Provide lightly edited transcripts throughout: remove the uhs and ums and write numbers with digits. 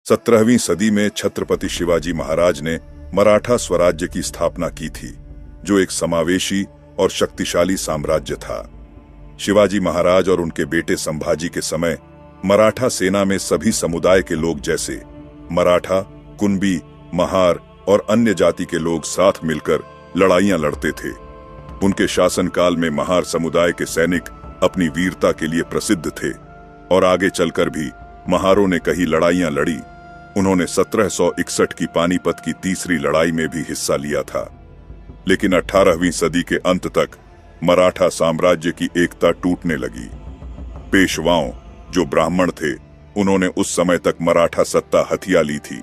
17वीं सदी में छत्रपति शिवाजी महाराज ने मराठा स्वराज्य की स्थापना की थी, जो एक समावेशी और शक्तिशाली साम्राज्य था। शिवाजी महाराज और उनके बेटे संभाजी के समय मराठा सेना में सभी समुदाय के लोग जैसे मराठा, कुनबी, महार और अन्य जाति के लोग साथ मिलकर लड़ाइयां लड़ते थे। उनके शासनकाल में महार समुदाय के सैनिक अपनी वीरता के लिए प्रसिद्ध थे और आगे चलकर भी महारों ने कई लड़ाइयां लड़ी। उन्होंने 1761 की पानीपत की तीसरी लड़ाई में भी हिस्सा लिया था। लेकिन 18वीं सदी के अंत तक मराठा साम्राज्य की एकता टूटने लगी। पेशवाओं, जो ब्राह्मण थे, उन्होंने उस समय तक मराठा सत्ता हथिया ली थी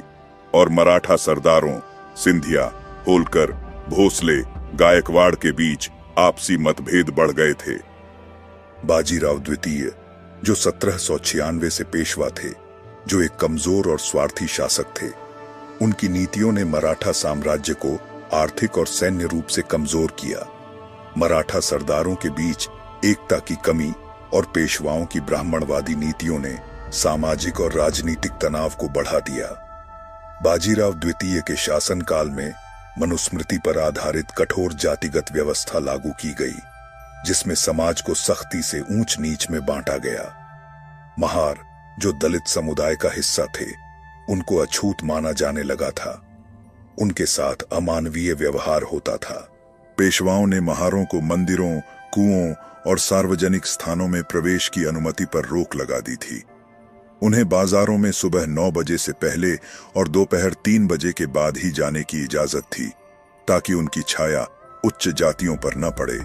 और मराठा सरदारों सिंधिया, होलकर, भोसले, गायकवाड़ के बीच आपसी मतभेद बढ़ गए थे। बाजीराव द्वितीय, जो 1796 से पेशवा थे, जो एक कमजोर और स्वार्थी शासक थे, उनकी नीतियों ने मराठा साम्राज्य को आर्थिक और सैन्य रूप से कमजोर किया। मराठा सरदारों के बीच एकता की कमी और पेशवाओं की ब्राह्मणवादी नीतियों ने सामाजिक और राजनीतिक तनाव को बढ़ा दिया। बाजीराव द्वितीय के शासनकाल में मनुस्मृति पर आधारित कठोर जातिगत व्यवस्था लागू की गई, जिसमें समाज को सख्ती से ऊंच नीच में बांटा गया। महार, जो दलित समुदाय का हिस्सा थे, उनको अछूत माना जाने लगा था। उनके साथ अमानवीय व्यवहार होता था। पेशवाओं ने महारों को मंदिरों, कुओं और सार्वजनिक स्थानों में प्रवेश की अनुमति पर रोक लगा दी थी। उन्हें बाजारों में सुबह 9 बजे से पहले और दोपहर 3 बजे के बाद ही जाने की इजाजत थी, ताकि उनकी छाया उच्च जातियों पर न पड़े।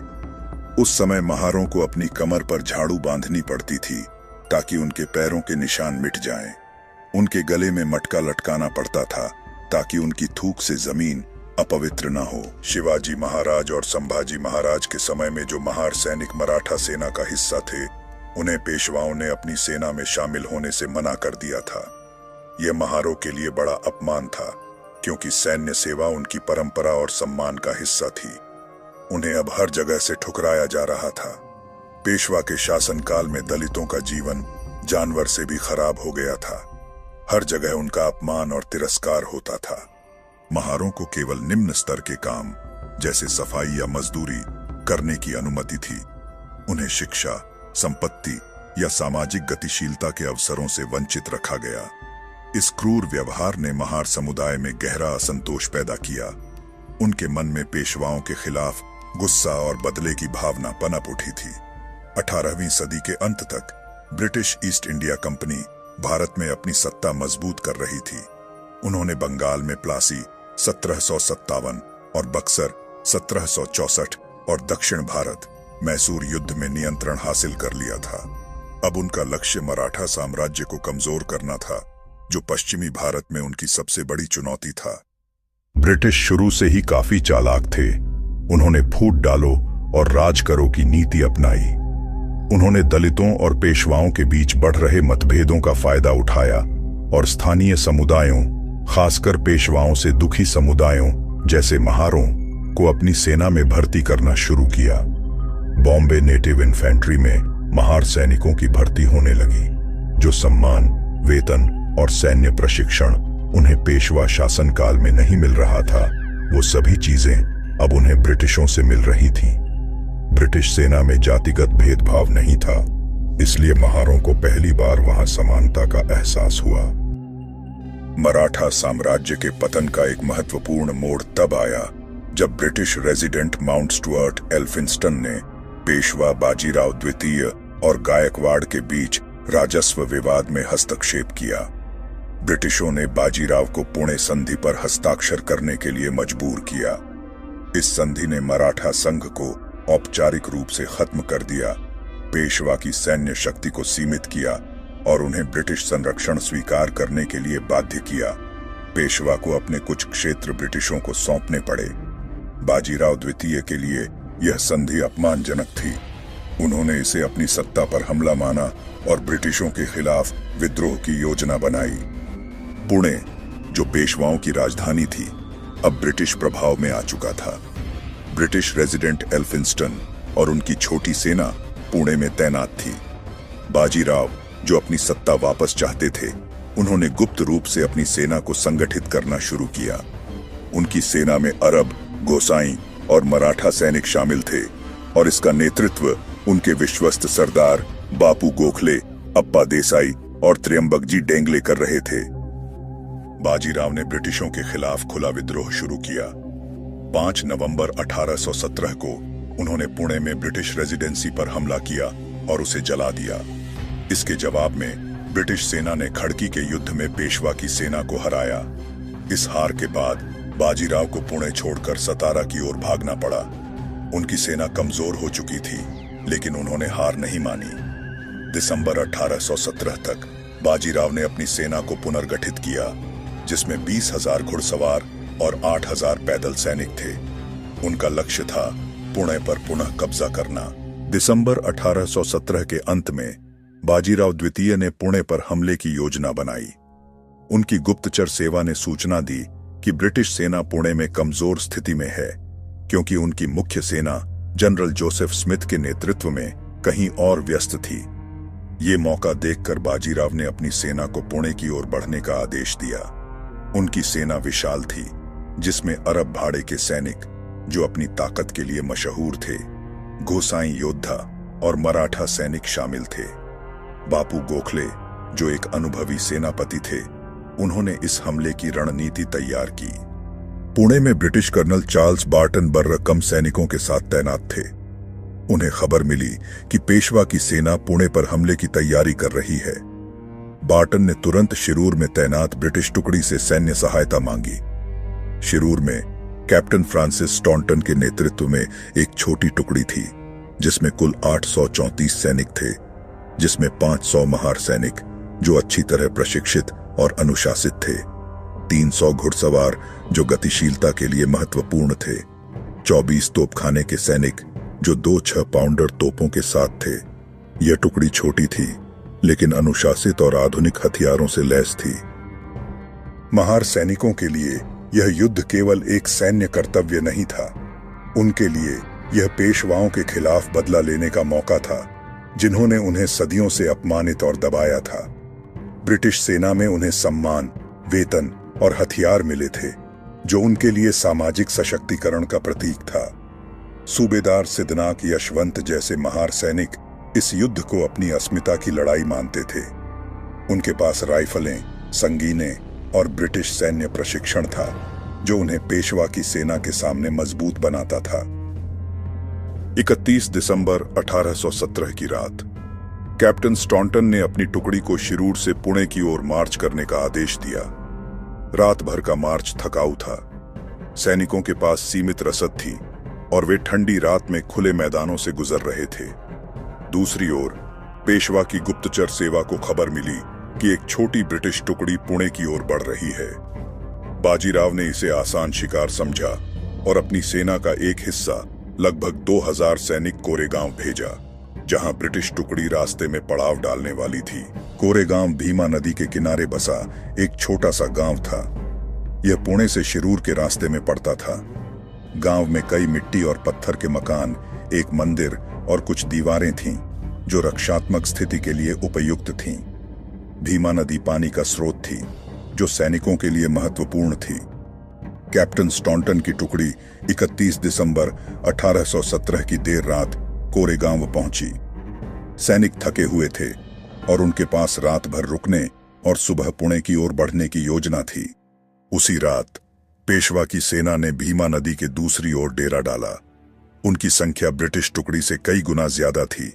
उस समय महारों को अपनी कमर पर झाड़ू बांधनी पड़ती थी, ताकि उनके पैरों के निशान मिट जाएं। उनके गले में मटका लटकाना पड़ता था, ताकि उनकी थूक से जमीन अपवित्र न हो। शिवाजी महाराज और संभाजी महाराज के समय में जो महार सैनिक मराठा सेना का हिस्सा थे, उन्हें पेशवाओं ने अपनी सेना में शामिल होने से मना कर दिया था। यह महारों के लिए बड़ा अपमान था, क्योंकि सैन्य सेवा उनकी परंपरा और सम्मान का हिस्सा थी। उन्हें अब हर जगह से ठुकराया जा रहा था। पेशवा के शासनकाल में दलितों का जीवन जानवर से भी खराब हो गया था। हर जगह उनका अपमान और तिरस्कार होता था। महारों को केवल निम्न स्तर के काम, जैसे सफाई या मजदूरी, करने की अनुमति थी। उन्हें शिक्षा, संपत्ति या सामाजिक गतिशीलता के अवसरों से वंचित रखा गया। इस क्रूर व्यवहार ने महार समुदाय में गहरा असंतोष पैदा किया। उनके मन में पेशवाओं के खिलाफ गुस्सा और बदले की भावना पनप उठी थी। 18वीं सदी के अंत तक British east India company Bharat में अपनी सत्ता मजबूत कर रही थी। उन्होंने बंगाल में प्लासी 1757 और बक्सर 1764 और दक्षिण भारत मैसूर युद्ध में नियंत्रण हासिल कर लिया था। अब उनका लक्ष्य मराठा साम्राज्य को कमजोर करना था, जो पश्चिमी भारत में उनकी सबसे बड़ी चुनौती था। ब्रिटिश शुरू से ही काफी चालाक थे। उन्होंने फूट डालो और राज करो की नीति अपनाई। उन्होंने दलितों और पेशवाओं के बीच बढ़ रहे मतभेदों का फायदा उठाया और स्थानीय समुदायों, खासकर पेशवाओं से दुखी समुदायों जैसे महारों को अपनी सेना में भर्ती करना शुरू किया। बॉम्बे नेटिव इन्फेंट्री में महार सैनिकों की भर्ती होने लगी। जो सम्मान, वेतन और सैन्य प्रशिक्षण उन्हें पेशवा शासनकाल में नहीं मिल रहा था, वो सभी चीजें अब उन्हें ब्रिटिशों से मिल रही थीं। ब्रिटिश सेना में जातिगत भेदभाव नहीं था, इसलिए महारों को पहली बार वहां समानता का एहसास हुआ। मराठा साम्राज्य के पतन का एक महत्वपूर्ण मोड़ तब आया जब British resident mount Stuart Elphinstone ने पेशवा बाजीराव द्वितीय और गायकवाड़ के बीच राजस्व विवाद में हस्तक्षेप किया। ब्रिटिशों ने बाजीराव को पुणे संधि पर हस्ताक्षर करने के लिए मजबूर किया। इस संधि ने मराठा संघ को औपचारिक रूप से खत्म कर दिया, पेशवा की सैन्य शक्ति को सीमित किया और उन्हें ब्रिटिश संरक्षण स्वीकार करने के लिए बाध्य किया। पेशवा को अपने कुछ क्षेत्र ब्रिटिशों को सौंपने पड़े। बाजीराव द्वितीय के लिए यह संधि अपमानजनक थी। उन्होंने इसे अपनी सत्ता पर हमला माना और ब्रिटिशों के खिलाफ विद्रोह की योजना बनाई। पुणे, जो पेशवाओं की राजधानी थी, अब ब्रिटिश प्रभाव में आ चुका था। ब्रिटिश रेजिडेंट एल्फिंस्टन और उनकी छोटी सेना पुणे में तैनात थी। बाजीराव, जो अपनी सत्ता वापस चाहते थे, उन्होंने गुप्त रूप से अपनी सेना को संगठित करना शुरू किया। उनकी सेना में अरब, गोसाई और मराठा सैनिक शामिल थे और इसका नेतृत्व उनके विश्वस्त सरदार बापू गोखले, अप्पा देसाई और त्र्यंबकजी डेंगले कर रहे थे। बाजीराव ने ब्रिटिशों के खिलाफ खुला विद्रोह शुरू किया। 5 नवंबर 1817 को उन्होंने पुणे में ब्रिटिश रेजिडेंसी पर हमला किया और उसे जला दिया। इसके जवाब में ब्रिटिश सेना ने खड़की के युद्ध में पेशवा की सेना को हराया। इस हार के बाद बाजीराव को पुणे छोड़कर सतारा की ओर भागना पड़ा। उनकी सेना कमजोर हो चुकी थी, लेकिन उन्होंने हार नहीं मानी। दिसंबर 1817 तक बाजीराव ने अपनी सेना को पुनर्गठित किया, जिसमें 20,000 घुड़सवार और 8,000 पैदल सैनिक थे। उनका लक्ष्य था पुणे पर पुनः कब्जा करना। दिसंबर 1817 के अंत में बाजीराव द्वितीय ने पुणे पर हमले की योजना बनाई। उनकी गुप्तचर सेवा ने सूचना दी कि ब्रिटिश सेना पुणे में कमजोर स्थिति में है, क्योंकि उनकी मुख्य सेना जनरल जोसेफ स्मिथ के नेतृत्व में कहीं और व्यस्त थी। ये मौका देखकर बाजीराव ने अपनी सेना को पुणे की ओर बढ़ने का आदेश दिया। उनकी सेना विशाल थी, जिसमें अरब भाड़े के सैनिक, जो अपनी ताकत के लिए मशहूर थे, गोसाई योद्धा और मराठा सैनिक शामिल थे। बापू गोखले, जो एक अनुभवी सेनापति थे, उन्होंने इस हमले की रणनीति तैयार की। पुणे में British colonel Charles Barton Burr कम सैनिकों के साथ तैनात थे। उन्हें खबर मिली कि पेशवा की सेना पुणे पर हमले की तैयारी कर रही है। बार्टन ने तुरंत शिरूर में तैनात ब्रिटिश टुकड़ी से सैन्य सहायता मांगी। शिरूर में कैप्टन फ्रांसिस स्टॉन्टन के नेतृत्व में एक छोटी टुकड़ी थी, जिसमें कुल 834 सैनिक थे, जिसमें 500 महार सैनिक जो अच्छी तरह प्रशिक्षित और अनुशासित थे, 300 घुड़सवार जो गतिशीलता के लिए महत्वपूर्ण थे, 24 तोपखाने के सैनिक जो 2 6 पाउंडर तोपों के साथ थे। यह टुकड़ी छोटी थी, लेकिन अनुशासित और आधुनिक हथियारों से लैस थी। महार सैनिकों के लिए यह युद्ध केवल एक सैन्य कर्तव्य नहीं था, उनके लिए यह पेशवाओं के खिलाफ बदला लेने का मौका था, जिन्होंने उन्हें सदियों से अपमानित और दबाया था। ब्रिटिश सेना में उन्हें सम्मान, वेतन और हथियार मिले थे, जो उनके लिए सामाजिक सशक्तिकरण का प्रतीक था। सूबेदार सिद्धनाक यशवंत जैसे महार सैनिक इस युद्ध को अपनी अस्मिता की लड़ाई मानते थे। उनके पास राइफलें, संगीनें और ब्रिटिश सैन्य प्रशिक्षण था, जो उन्हें पेशवा की सेना के सामने मजबूत बनाता था। 31 दिसंबर 1817 की रात कैप्टन स्टॉन्टन ने अपनी टुकड़ी को शिरूर से पुणे की ओर मार्च करने का आदेश दिया। रात भर का मार्च थकाऊ था। सैनिकों के पास सीमित रसद थी और वे ठंडी रात में खुले मैदानों से गुजर रहे थे। दूसरी ओर पेशवा की गुप्तचर सेवा को खबर मिली कि एक छोटी ब्रिटिश टुकड़ी पुणे की ओर बढ़ रही है। बाजीराव ने इसे आसान शिकार समझा और अपनी सेना का एक हिस्सा, लगभग 2000 सैनिक कोरेगांव भेजा, जहां ब्रिटिश टुकड़ी रास्ते में पड़ाव डालने वाली थी। कोरेगांव भीमा नदी के किनारे बसा एक छोटा सा गांव था। यह पुणे से शिरूर के रास्ते में पड़ता था। गांव में कई मिट्टी और पत्थर के मकान, एक मंदिर और कुछ दीवारें थीं, जो रक्षात्मक स्थिति के लिए उपयुक्त थीं। भीमा नदी पानी का स्रोत थी, जो सैनिकों के लिए महत्वपूर्ण थी। कैप्टन स्टॉन्टन की टुकड़ी 31 दिसंबर 1817 की देर रात कोरेगांव पहुंची। सैनिक थके हुए थे और उनके पास रात भर रुकने और सुबह पुणे की ओर बढ़ने की योजना थी। उसी रात पेशवा की सेना ने भीमा नदी के दूसरी ओर डेरा डाला। उनकी संख्या ब्रिटिश टुकड़ी से कई गुना ज्यादा थी।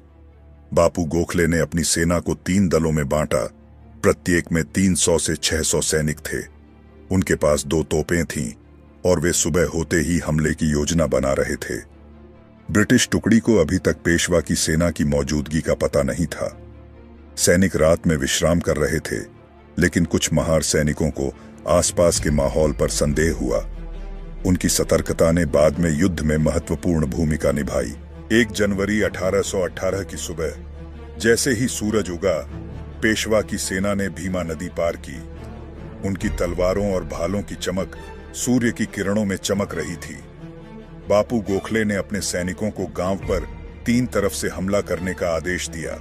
बापू गोखले ने अपनी सेना को 3 दलों में बांटा। प्रत्येक में 300 से 600 सैनिक थे। उनके पास 2 तोपें थीं और वे सुबह होते ही हमले की योजना बना रहे थे। ब्रिटिश टुकड़ी को अभी तक पेशवा की सेना की मौजूदगी का पता नहीं था। सैनिक रात में विश्राम कर रहे थे, लेकिन कुछ महार सैनिकों को आसपास के माहौल पर संदेह हुआ। उनकी सतर्कता ने बाद में युद्ध में महत्वपूर्ण भूमिका निभाई। 1 जनवरी 1818 की सुबह जैसे ही सूरज उगा, पेशवा की सेना ने भीमा नदी पार की। उनकी तलवारों और भालों की चमक सूर्य की किरणों में चमक रही थी। बापू गोखले ने अपने सैनिकों को गांव पर 3 तरफ से हमला करने का आदेश दिया।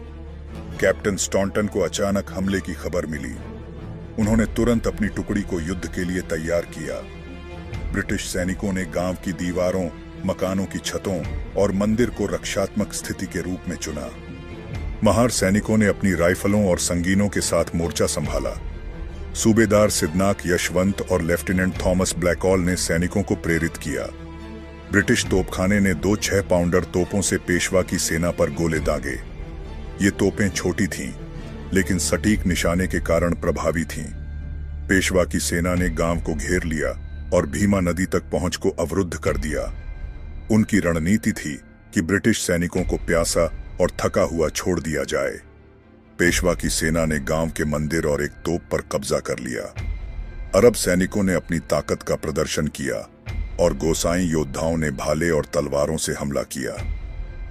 कैप्टन स्टॉन्टन को अचानक हमले की खबर मिली। उन्होंने तुरंत अपनी टुकड़ी को युद्ध के लिए तैयार किया। ब्रिटिश सैनिकों ने गांव की दीवारों, मकानों की छतों और मंदिर को रक्षात्मक स्थिति के रूप में चुना। महार सैनिकों ने अपनी राइफलों और संगीनों के साथ मोर्चा संभाला। सूबेदार सिद्नाक यशवंत और लेफ्टिनेंट थॉमस ब्लैकऑल ने सैनिकों को प्रेरित किया। ब्रिटिश तोपखाने ने 2 6 पाउंडर तोपों से पेशवा की सेना पर गोले दागे। ये तोपें छोटी थीं, लेकिन सटीक निशाने के कारण प्रभावी थीं। पेशवा की सेना ने गांव को घेर लिया और भीमा नदी तक पहुंच को अवरुद्ध कर दिया। उनकी रणनीति थी कि ब्रिटिश सैनिकों को प्यासा और थका हुआ छोड़ दिया जाए। पेशवा की सेना ने गांव के मंदिर और एक तोप पर कब्जा कर लिया। अरब सैनिकों ने अपनी ताकत का प्रदर्शन किया और गोसाई योद्धाओं ने भाले और तलवारों से हमला किया,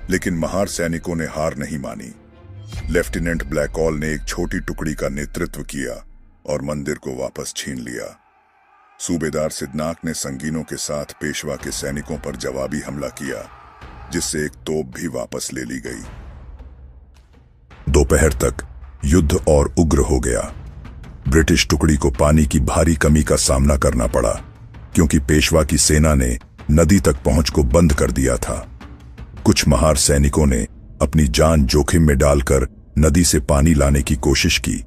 लेकिन महार सैनिकों ने हार नहीं मानी। लेफ्टिनेंट ब्लैकऑल ने एक छोटी टुकड़ी का नेतृत्व किया और मंदिर को वापस छीन लिया। सूबेदार सिद्नाक ने संगीनों के साथ पेशवा के सैनिकों पर जवाबी हमला किया, जिससे एक तोप भी वापस ले ली गई। दोपहर तक युद्ध और उग्र हो गया। ब्रिटिश टुकड़ी को पानी की भारी कमी का सामना करना पड़ा, क्योंकि पेशवा की सेना ने नदी तक पहुंच को बंद कर दिया था। कुछ महार सैनिकों ने अपनी जान जोखिम में डालकर नदी से पानी लाने की कोशिश की,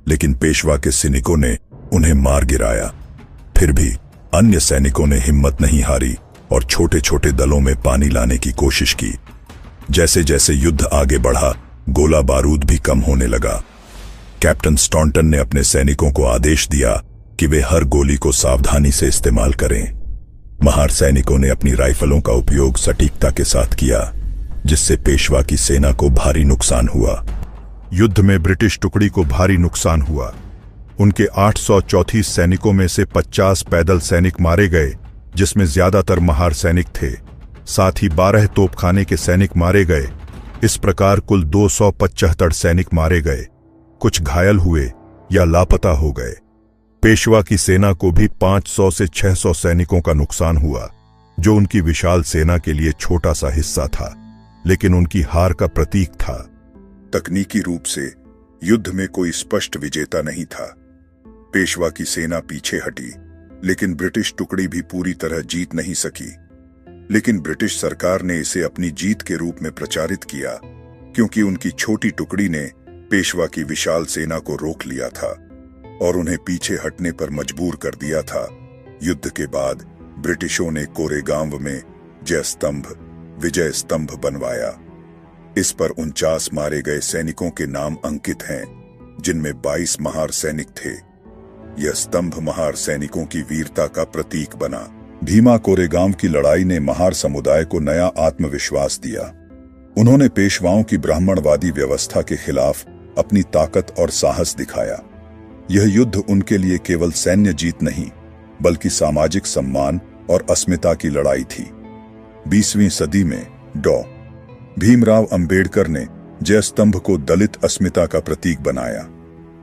लेकिन पेशवा के सैनिकों ने उन्हें मार गिराया। फिर भी अन्य सैनिकों ने हिम्मत नहीं हारी और छोटे छोटे दलों में पानी लाने की कोशिश की। जैसे जैसे युद्ध आगे बढ़ा, गोला बारूद भी कम होने लगा। कैप्टन स्टॉन्टन ने अपने सैनिकों को आदेश दिया कि वे हर गोली को सावधानी से इस्तेमाल करें। महार सैनिकों ने अपनी राइफलों का उपयोग सटीकता के साथ किया, जिससे पेशवा की सेना को भारी नुकसान हुआ। युद्ध में ब्रिटिश टुकड़ी को भारी नुकसान हुआ। उनके 834 सैनिकों में से 50 पैदल सैनिक मारे गए, जिसमें ज्यादातर महार सैनिक थे। साथ ही 12 तोपखाने के सैनिक मारे गए। इस प्रकार कुल 275 सैनिक मारे गए। कुछ घायल हुए या लापता हो गए। पेशवा की सेना को भी 500 से 600 सैनिकों का नुकसान हुआ, जो उनकी विशाल सेना के लिए छोटा सा हिस्सा था, लेकिन उनकी हार का प्रतीक था। तकनीकी रूप से युद्ध में कोई स्पष्ट विजेता नहीं था। पेशवा की सेना पीछे हटी, लेकिन ब्रिटिश टुकड़ी भी पूरी तरह जीत नहीं सकी। लेकिन ब्रिटिश सरकार ने इसे अपनी जीत के रूप में प्रचारित किया, क्योंकि उनकी छोटी टुकड़ी ने पेशवा की विशाल सेना को रोक लिया था और उन्हें पीछे हटने पर मजबूर कर दिया था। युद्ध के बाद ब्रिटिशों ने कोरेगांव में जय स्तंभ, विजय स्तंभ बनवाया। इस पर 49 मारे गए सैनिकों के नाम अंकित हैं, जिनमें 22 महार सैनिक थे। यह स्तंभ महार सैनिकों की वीरता का प्रतीक बना। भीमा कोरेगांव की लड़ाई ने महार समुदाय को नया आत्मविश्वास दिया। उन्होंने पेशवाओं की ब्राह्मणवादी व्यवस्था के खिलाफ अपनी ताकत और साहस दिखाया। यह युद्ध उनके लिए केवल सैन्य जीत नहीं, बल्कि सामाजिक सम्मान और अस्मिता की लड़ाई थी। 20वीं सदी में डॉ. भीमराव अंबेडकर ने जय स्तंभ को दलित अस्मिता का प्रतीक बनाया।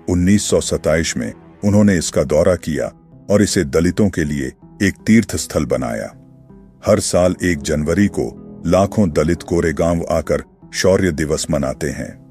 1927 में उन्होंने इसका दौरा किया और इसे दलितों के लिए एक तीर्थ स्थल बनाया। हर साल 1 जनवरी को लाखों दलित कोरेगांव आकर शौर्य दिवस मनाते हैं।